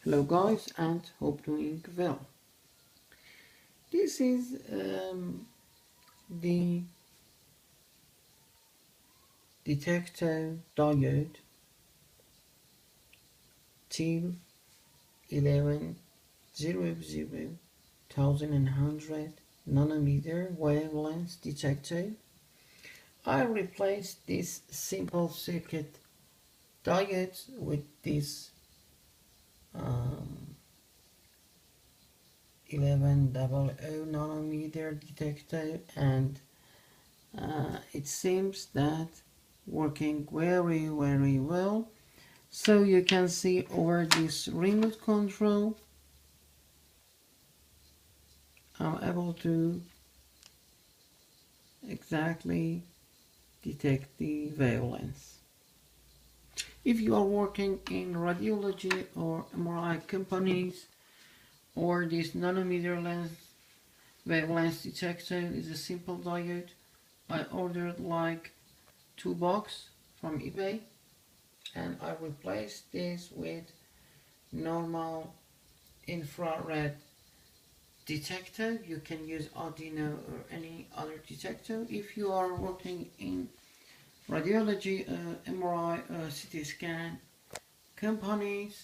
Hello guys, and hope doing well. This is the detector diode till 1100 nanometer wavelength detector. I replaced this simple circuit diode with this 1100 nanometer detector, and it seems that working very well. So you can see over this remote control I'm able to exactly detect the wavelengths. If you are working in radiology or MRI companies, or this nanometer length wavelength detector is a simple diode, I ordered like 2 box from eBay, and I replaced this with normal infrared detector. You can use Arduino or any other detector. If you are working in radiology, MRI, CT scan companies,